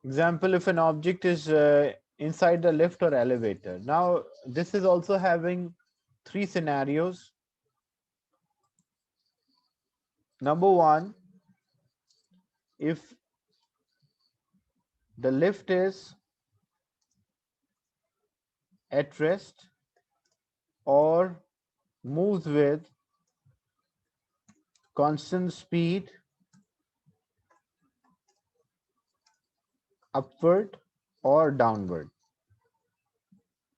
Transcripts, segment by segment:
Example, if an object is inside the lift or elevator. Now, this is also having three scenarios. Number one, if the lift is at rest or moves with constant speed upward or downward.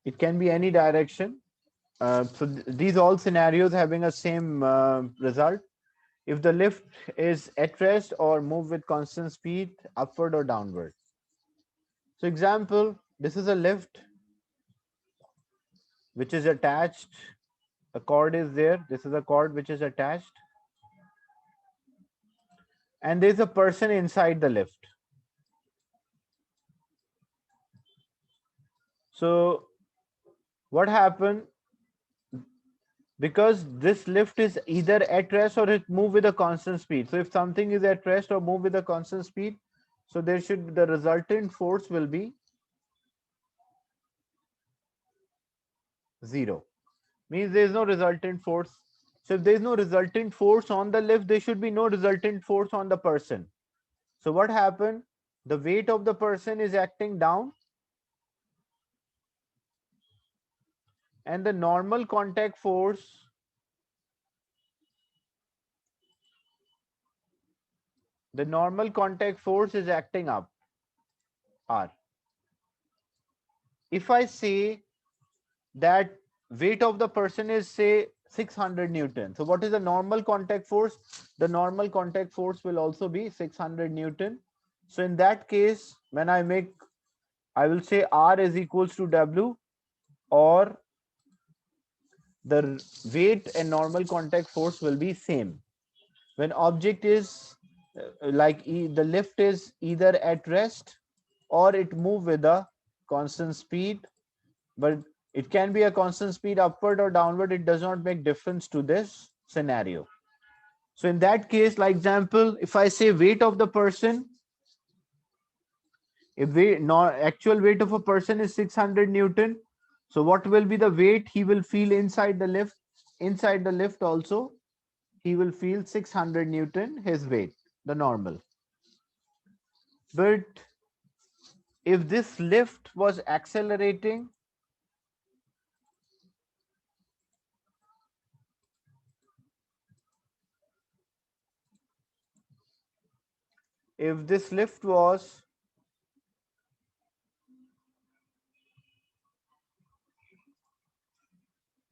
It can be any direction. These all scenarios having a same result. If the lift is at rest or move with constant speed upward or downward. So example, this is a lift which is attached. A cord is there. This is a cord which is attached. And there's a person inside the lift. So what happened? Because this lift is either at rest or it move with a constant speed. So if something is at rest or move with a constant speed, so there should the resultant force will be 0. Means there is no resultant force. So if there is no resultant force on the lift, there should be no resultant force on the person. So what happened? The weight of the person is acting down, and the normal contact force is acting up, R. If I say that weight of the person is say 600 Newton. So what is the normal contact force? The normal contact force will also be 600 Newton. So in that case, when I will say R is equals to W, or the weight and normal contact force will be same. When object is the lift is either at rest or it move with a constant speed, but it can be a constant speed upward or downward. It does not make difference to this scenario. So in that case, like example, if I say weight of the person, if actual weight of a person is 600 Newton, so what will be the weight he will feel inside the lift? Inside the lift also, he will feel 600 Newton, his weight, the normal. But if this lift was accelerating, if this lift was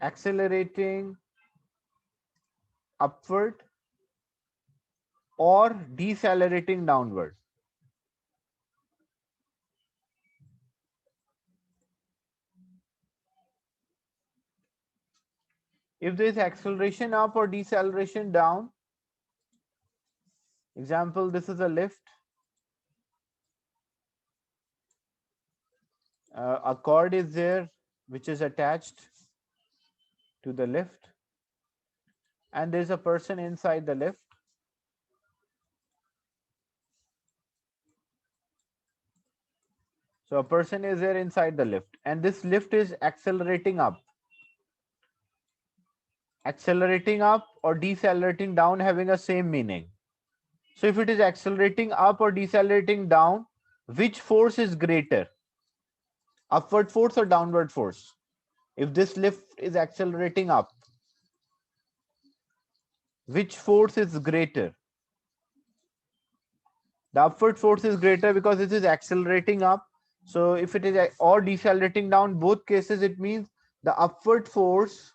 accelerating upward or decelerating downward. If there is acceleration up or deceleration down, example, this is a lift. A cord is there which is attached to the lift, and there's a person inside the lift. So a person is there inside the lift, and this lift is accelerating up. Accelerating up or decelerating down having a same meaning. So if it is accelerating up or decelerating down, which force is greater? Upward force or downward force? If this lift is accelerating up, which force is greater? The upward force is greater because it is accelerating up. So if it is or decelerating down, both cases it means the upward force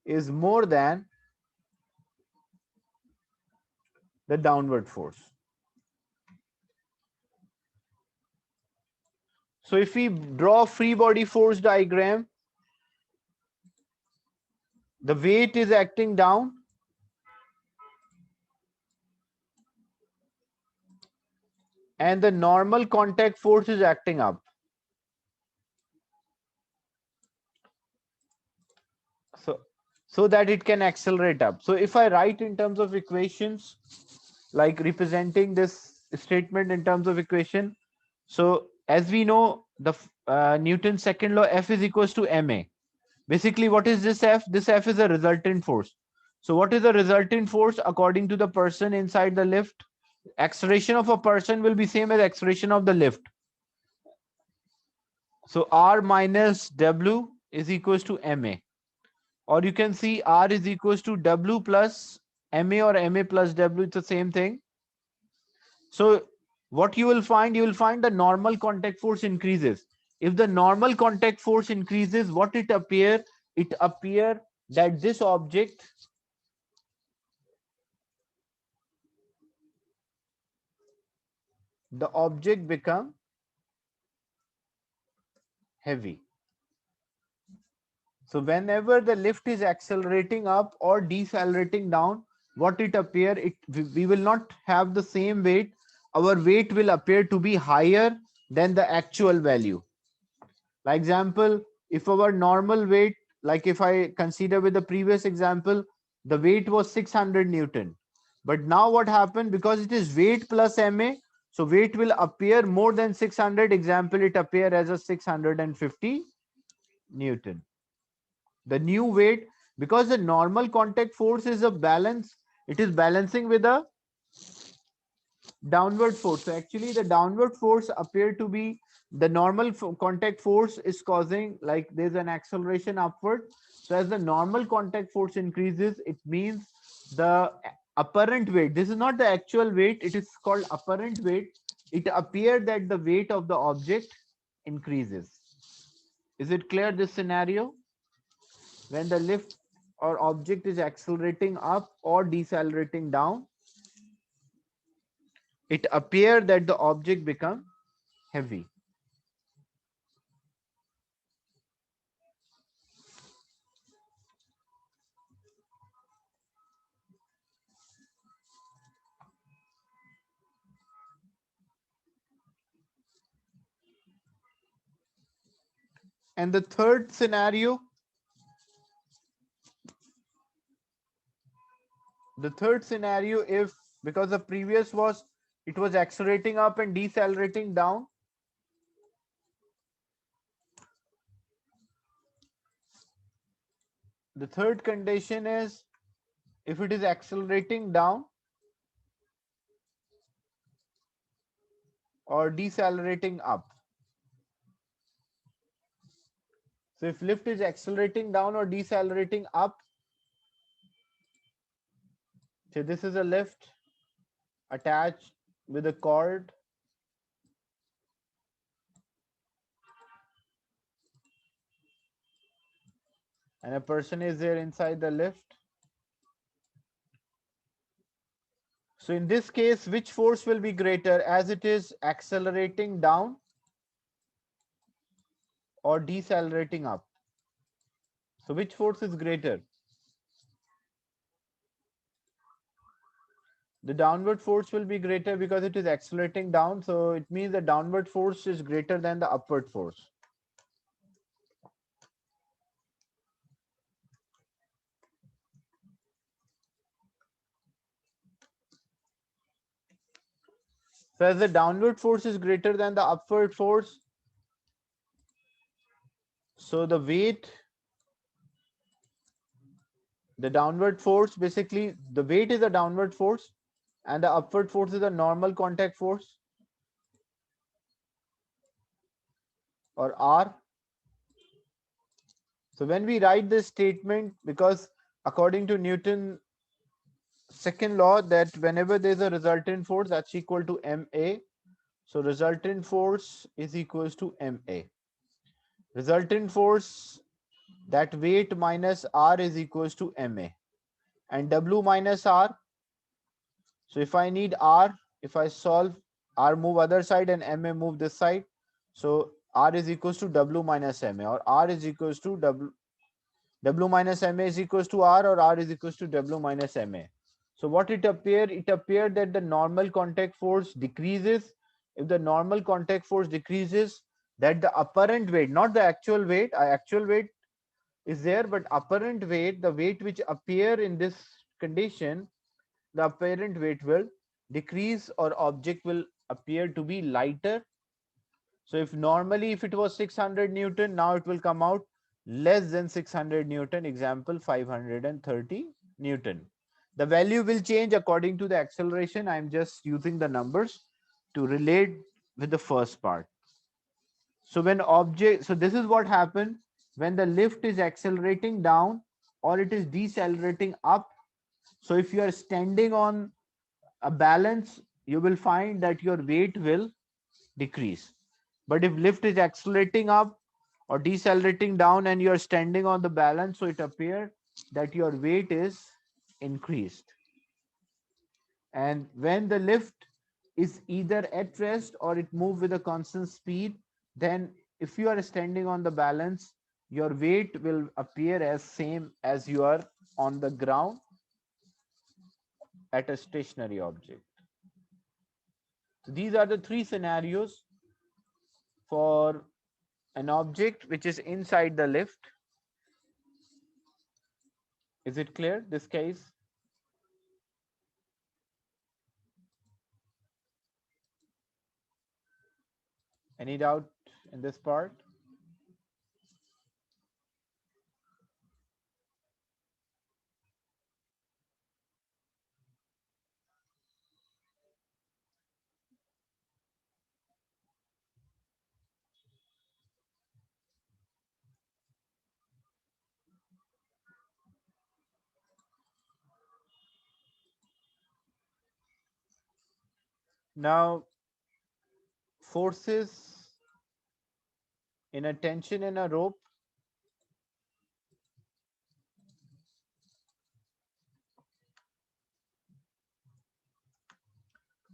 is more than the downward force. So if we draw free body force diagram, the weight is acting down and the normal contact force is acting up. So that it can accelerate up. So if I write in terms of equations, like representing this statement in terms of equation. So as we know, the Newton's second law, F is equals to ma. Basically, what is this F? This F is a resultant force. So what is the resultant force according to the person inside the lift? Acceleration of a person will be same as acceleration of the lift. So R minus W is equals to ma. Or you can see R is equals to W plus ma, or ma plus W. It's the same thing. So what you will find the normal contact force increases. If the normal contact force increases, what it appear? It appear that this object, the object become heavy. So whenever the lift is accelerating up or decelerating down, what it appear? We will not have the same weight. Our weight will appear to be higher than the actual value. Like example, if our normal weight, like if I consider with the previous example, the weight was 600 Newton. But now what happened? Because it is weight plus ma, so weight will appear more than 600. Example, it appear as a 650 Newton. The new weight, because the normal contact force is a balance, it is balancing with a downward force. So actually the downward force appear to be the normal contact force is causing, like there's an acceleration upward. So as the normal contact force increases, it means the apparent weight, this is not the actual weight, it is called apparent weight. It appeared that the weight of the object increases. Is it clear, this scenario? When the lift or object is accelerating up or decelerating down, it appears that the object become heavy. And the third scenario, if, because the previous was, it was accelerating up and decelerating down, the third condition is if it is accelerating down or decelerating up. So if lift is accelerating down or decelerating up, so this is a lift attached with a cord, and a person is there inside the lift. So in this case, which force will be greater, as it is accelerating down or decelerating up? So which force is greater? The downward force will be greater because it is accelerating down. So it means the downward force is greater than the upward force. So as the downward force is greater than the upward force, so the weight, the downward force, basically the weight is a downward force and the upward force is a normal contact force, or R. So when we write this statement, because according to Newton's second law, that whenever there's a resultant force, that's equal to ma. So resultant force is equals to ma. Resultant force, that weight minus R is equals to ma. And W minus R, so if I need R, if I solve, R move other side and ma move this side. So R is equals to W minus ma, or R is equals to W minus ma is equals to R, or R is equals to W minus ma. So what it appeared? It appeared that the normal contact force decreases. If the normal contact force decreases, that the apparent weight, not the actual weight, actual weight is there, but apparent weight, the weight which appear in this condition, the apparent weight will decrease or object will appear to be lighter. So if normally if it was 600 Newton, now it will come out less than 600 Newton, example 530 Newton. The value will change according to the acceleration. I'm just using the numbers to relate with the first part. So when object, so this is what happened when the lift is accelerating down or it is decelerating up. So if you are standing on a balance, you will find that your weight will decrease. But if lift is accelerating up or decelerating down and you are standing on the balance, so it appears that your weight is increased. And when the lift is either at rest or it moves with a constant speed, then if you are standing on the balance, your weight will appear as same as you are on the ground at a stationary object. So these are the three scenarios for an object which is inside the lift. Is it clear, this case? Any doubt in this part? Now, forces in a tension in a rope.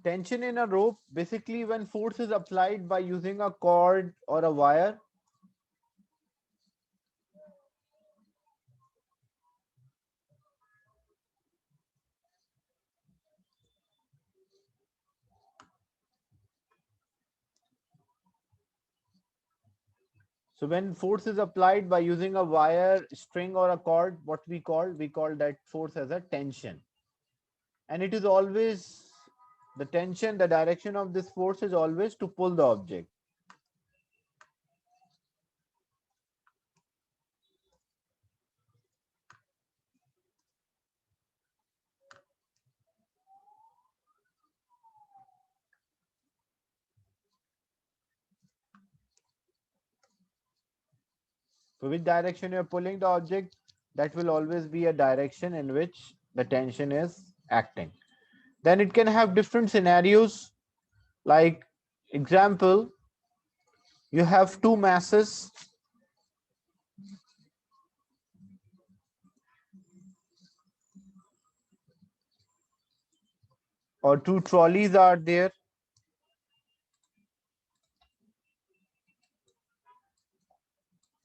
Tension in a rope, basically when force is applied by using a cord or a wire. So when force is applied by using a wire, string or a cord, what we call that force as a tension. And it is always the tension, the direction of this force is always to pull the object. So which direction you're pulling the object, that will always be a direction in which the tension is acting. Then it can have different scenarios, like example, you have two masses or two trolleys are there,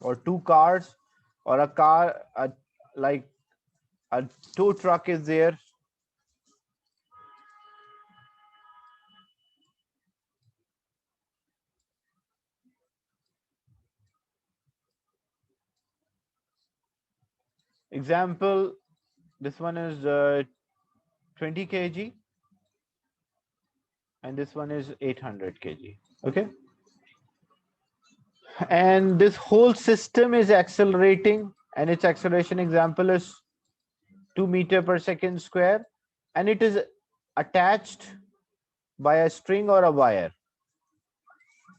or two cars, or a car, like a tow truck is there. Example, this one is 20 kg and this one is 800 kg. Okay. And this whole system is accelerating, and its acceleration example is 2 meter per second square, and it is attached by a string or a wire.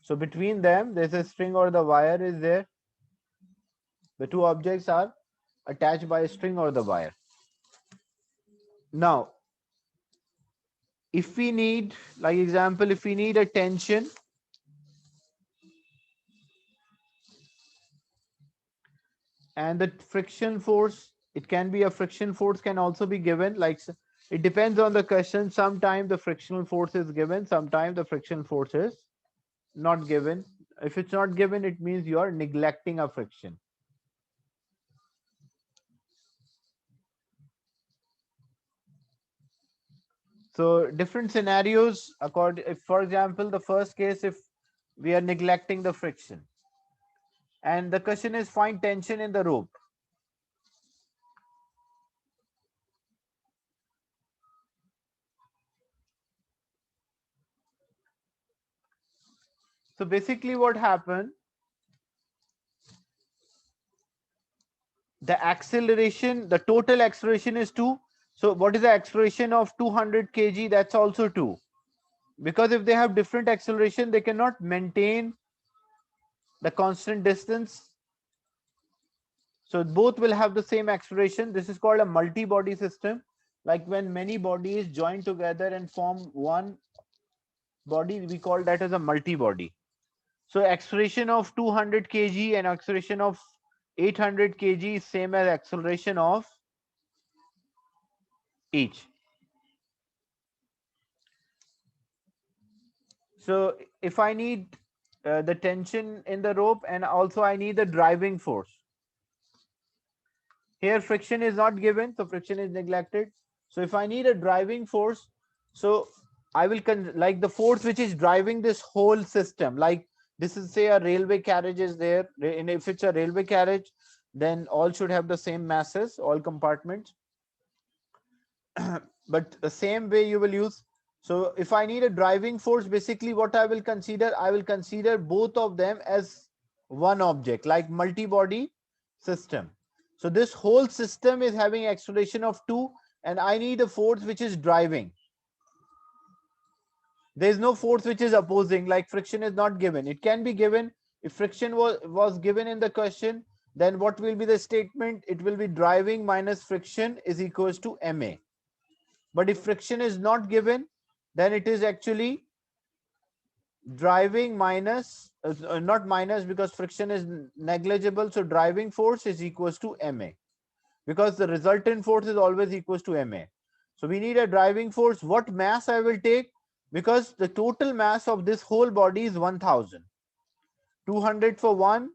So between them, there's a string or the wire is there. The two objects are attached by a string or the wire. Now, if we need, like example, if we need a tension, and the friction force, it can be a friction force can also be given, like it depends on the question. Sometimes the frictional force is given, sometimes the friction force is not given. If it's not given, it means you are neglecting a friction. So different scenarios according, if for example the first case, if we are neglecting the friction and the question is find tension in the rope. So basically what happened, the acceleration, the total acceleration is 2. So what is the acceleration of 200 kg? That's also 2. Because if they have different acceleration, they cannot maintain the constant distance. So both will have the same acceleration. This is called a multi-body system. Like when many bodies join together and form one body, we call that as a multi-body. So acceleration of 200 kg and acceleration of 800 kg is same as acceleration of each. So if I need the tension in the rope, and also I need the driving force. Here friction is not given, so friction is neglected. So if I need a driving force, so I will like the force which is driving this whole system, like this is say a railway carriage is there, and if it's a railway carriage, then all should have the same masses, all compartments. But the same way you will use. So if I need a driving force, basically what I will consider both of them as one object, like multi-body system. So this whole system is having acceleration of 2, and I need a force which is driving. There is no force which is opposing, like friction is not given. It can be given. If friction was given in the question, then what will be the statement? It will be driving minus friction is equals to ma. But if friction is not given, then it is actually driving minus, not minus, because friction is negligible. So driving force is equals to ma, because the resultant force is always equals to ma. So we need a driving force. What mass I will take? Because the total mass of this whole body is 1000. 200 for one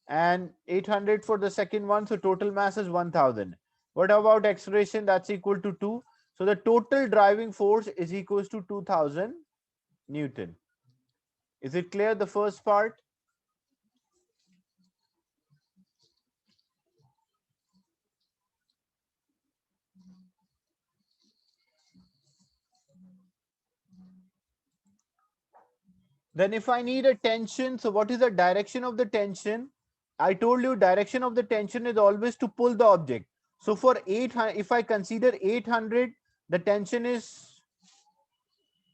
and 800 for the second one. So total mass is 1000. What about acceleration? That's equal to 2. So the total driving force is equals to 2000 Newton. Is it clear, the first part? Then if I need a tension, so what is the direction of the tension? I told you direction of the tension is always to pull the object. So for 800, if I consider 800, the tension is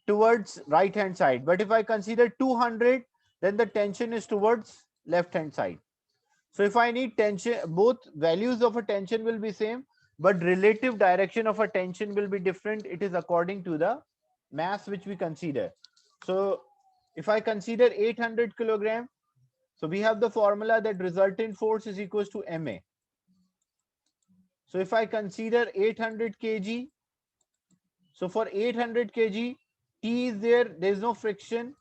towards right hand side. But if I consider 200, then the tension is towards left hand side. So if I need tension, both values of a tension will be same, but relative direction of a tension will be different. It is according to the mass which we consider. So if I consider 800 kilogram, so we have the formula that resultant force is equals to ma. So if I consider 800 kg, so for 800 kg, T is there is no friction,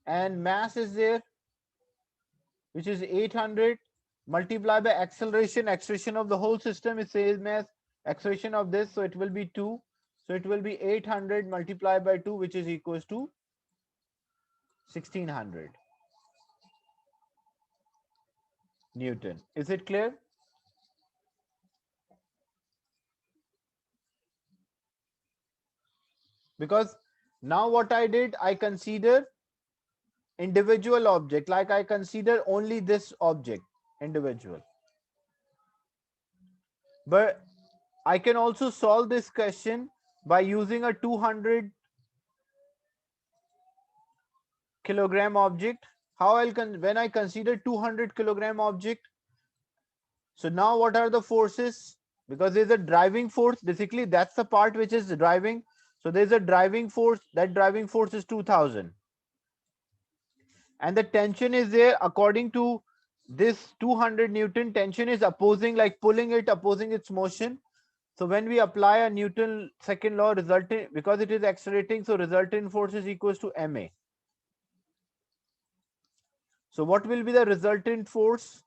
and mass is there, which is 800, multiplied by acceleration. Acceleration of the whole system is same as acceleration of this, so it will be 2. So it will be 800 multiplied by 2, which is equals to 1600 Newton. Is it clear? Because now what I did, I consider individual object, like I consider only this object individual. But I can also solve this question by using a 200 kilogram object. How when I consider 200 kilogram object, so now what are the forces? Because there's a driving force, basically that's the part which is driving. So there's a driving force, that driving force is 2000, and the tension is there according to this 200 Newton. Tension is opposing, like pulling it, opposing its motion. So when we apply a Newton second law, resulting, because it is accelerating, so resultant force is equals to ma. So what will be the resultant force?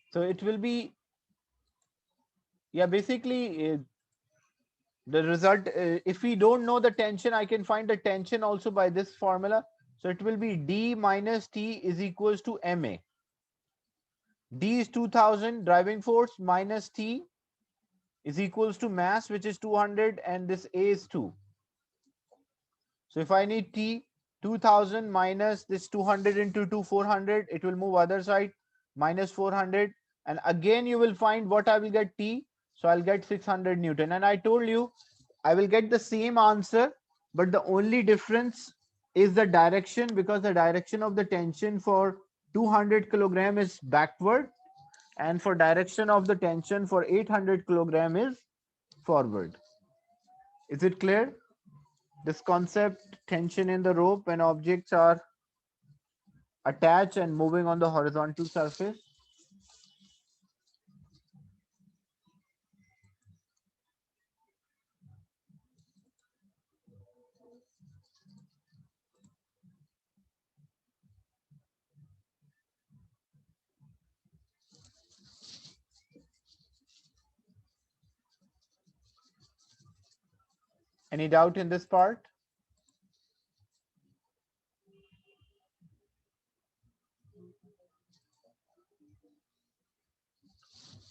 So it will be, yeah, basically the result, if we don't know the tension, I can find the tension also by this formula. So it will be D minus T is equals to ma. D is 2000 driving force minus T is equals to mass, which is 200, and this A is 2. So if I need T, 2000 minus this 200 into 2, 400, it will move other side, minus 400. And again, you will find what I will get T. So I'll get 600 Newton. And I told you, I will get the same answer, but the only difference is the direction, because the direction of the tension for 200 kilogram is backward, and for direction of the tension for 800 kilogram is forward. Is it clear? This concept, tension in the rope when objects are attached and moving on the horizontal surface. Any doubt in this part?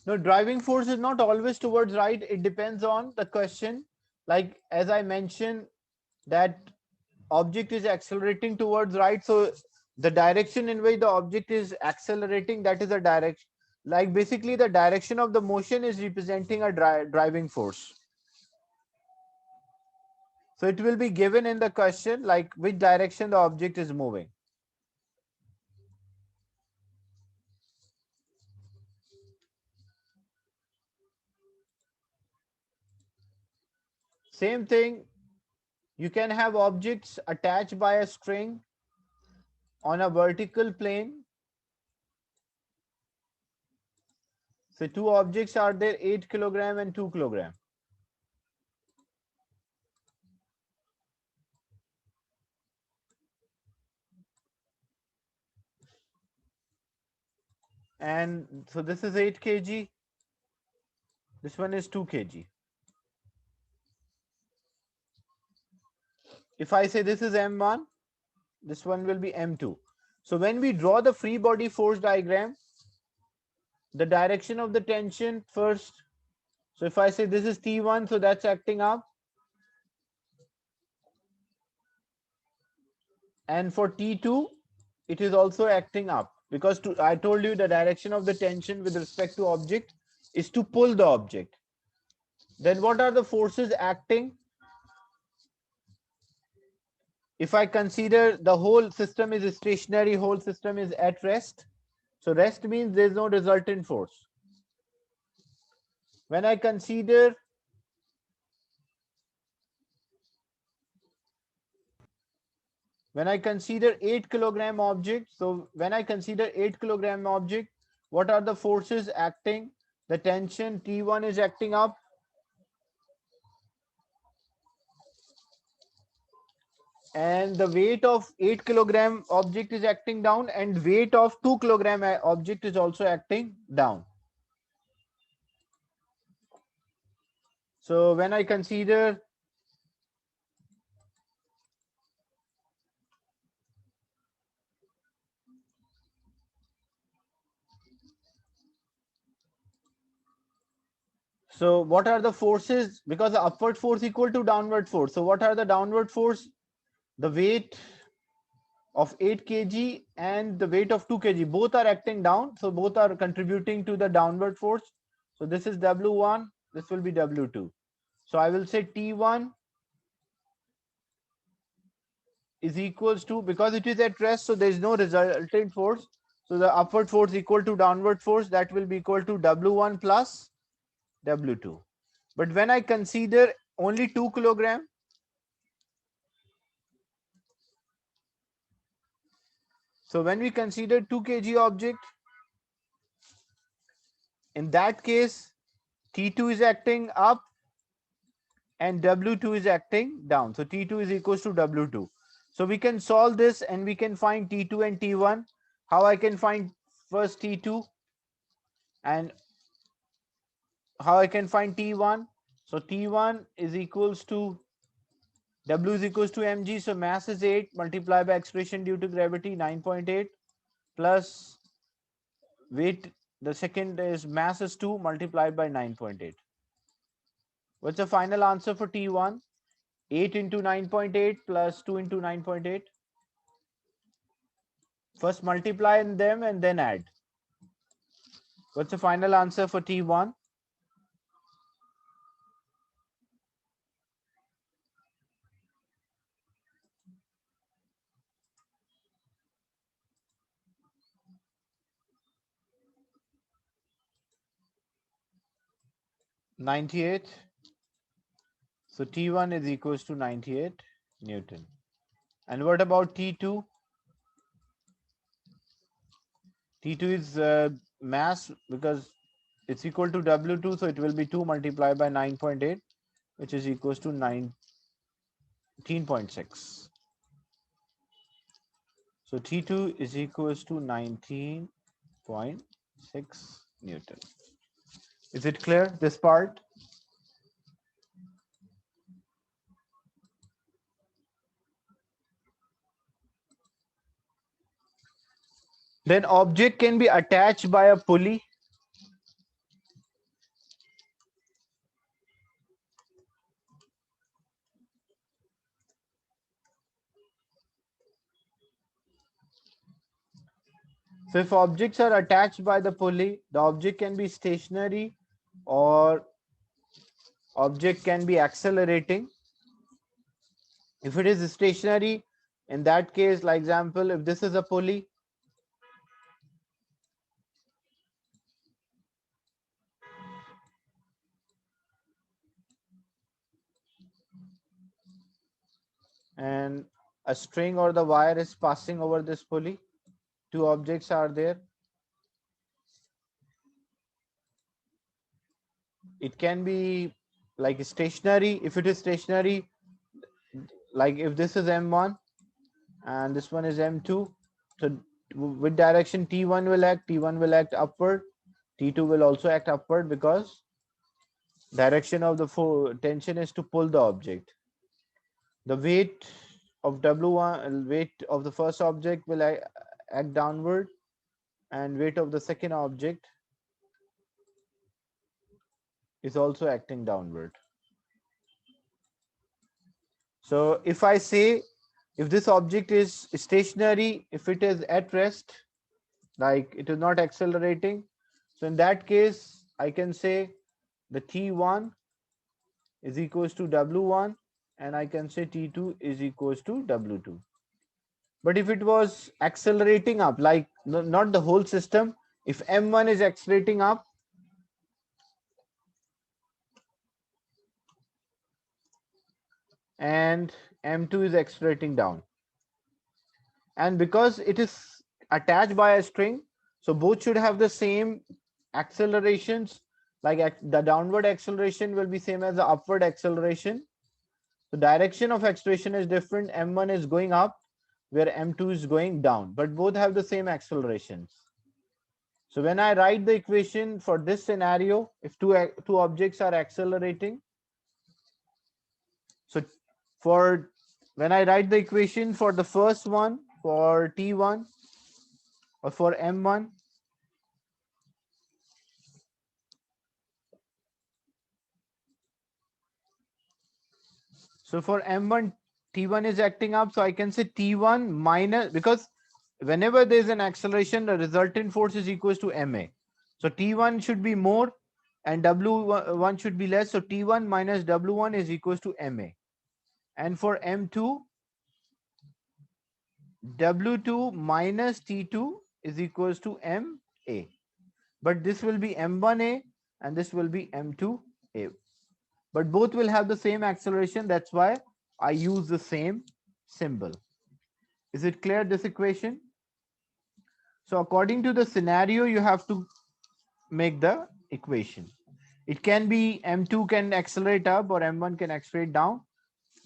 No, driving force is not always towards right. It depends on the question. Like as I mentioned, that object is accelerating towards right. So the direction in which the object is accelerating, that is a direction. Like basically the direction of the motion is representing a driving force. So it will be given in the question, like which direction the object is moving. Same thing, you can have objects attached by a string on a vertical plane. So two objects are there, 8 kilogram and 2 kilogram. And so this is 8 kg. This one is 2 kg. If I say this is M1, this one will be M2. So when we draw the free body force diagram, the direction of the tension first. So if I say this is T1, so that's acting up. And for T2, it is also acting up, because I told you the direction of the tension with respect to object is to pull the object. Then what are the forces acting? If I consider the whole system is stationary, whole system is at rest. So rest means there is no resultant force. When I consider 8 kilogram object, so when I consider 8 kilogram object, what are the forces acting? The tension T1 is acting up, and the weight of 8 kilogram object is acting down, and weight of 2 kilogram object is also acting down. So when I consider so what are the forces? Because the upward force equal to downward force. So what are the downward force? The weight of 8 kg and the weight of 2 kg, both are acting down. So both are contributing to the downward force. So this is W1, this will be W2. So I will say T1 is equals to, because it is at rest, so there is no resultant force. So the upward force equal to downward force, that will be equal to W1 plus W2. But when I consider only 2 kilogram, so when we consider 2 kg object, in that case, T2 is acting up and W2 is acting down. So T2 is equals to W2. So we can solve this and we can find T2 and T1. How I can find first T2 and how I can find T1? So T1 is equals to W is equals to mg. So mass is 8 multiplied by acceleration due to gravity 9.8 plus weight the second is mass is 2 multiplied by 9.8. What's the final answer for T1? 8 into 9.8 plus 2 into 9.8. First multiply them and then add. What's the final answer for T1? 98. So T1 is equals to 98 Newton. And what about T2? T2 is mass because it's equal to W2, so it will be 2 multiplied by 9.8, which is equals to 19.6. So T2 is equals to 19.6 Newton. Is it clear, this part? Then object can be attached by a pulley. So if objects are attached by the pulley, the object can be stationary or object can be accelerating. If it is stationary, in that case, like example, if this is a pulley, and a string or the wire is passing over this pulley, two objects are there. It can be like stationary. If it is stationary, like if this is M1 and this one is M2, so with direction T1 will act, T1 will act upward, T2 will also act upward because direction of the tension is to pull the object. The weight of W1, weight of the first object will act downward, and weight of the second object is also acting downward. So if I say, if this object is stationary, if it is at rest, like it is not accelerating, so in that case, I can say the T1 is equals to W1 and I can say T2 is equals to W2. But if it was accelerating up, like not the whole system, if M1 is accelerating up, and M2 is accelerating down, and because it is attached by a string, so both should have the same accelerations, like the downward acceleration will be same as the upward acceleration. The direction of acceleration is different. M1 is going up where M2 is going down, but both have the same accelerations. So when I write the equation for this scenario, if two objects are accelerating, so for when I write the equation for the first one, for T1 or for M1, so for M1, T1 is acting up, so I can say T1 minus, because whenever there is an acceleration, the resultant force is equals to ma. So T1 should be more and W1 should be less, so T1 minus W1 is equals to ma. And for M2, W2 minus T2 is equals to ma. But this will be M1a and this will be M2a. But both will have the same acceleration. That's why I use the same symbol. Is it clear, this equation? So according to the scenario, you have to make the equation. It can be M2 can accelerate up or M1 can accelerate down.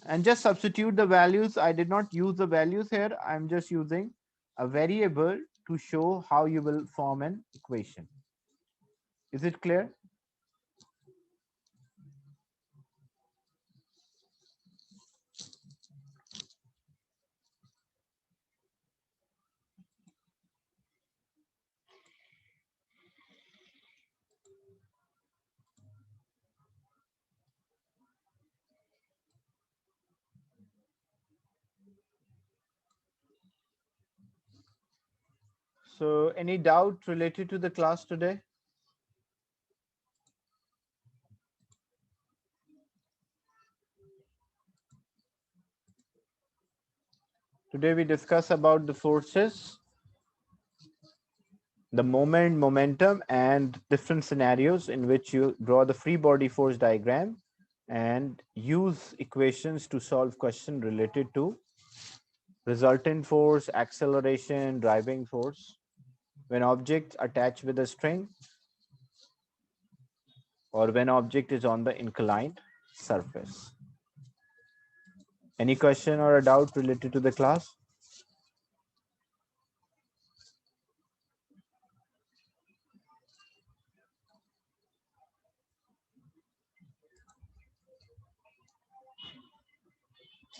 And just substitute the values. I did not use the values here. I'm just using a variable to show how you will form an equation. Is it clear? So any doubt related to the class today? Today we discuss about the forces, the moment, momentum, and different scenarios in which you draw the free body force diagram and use equations to solve questions related to resultant force, acceleration, driving force when objects attach with a string or when object is on the inclined surface. Any question or a doubt related to the class?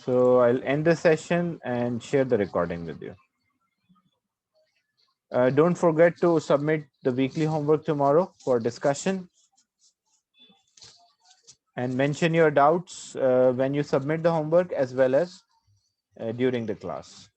So I'll end the session and share the recording with you. Don't forget to submit the weekly homework tomorrow for discussion and mention your doubts when you submit the homework as well as during the class.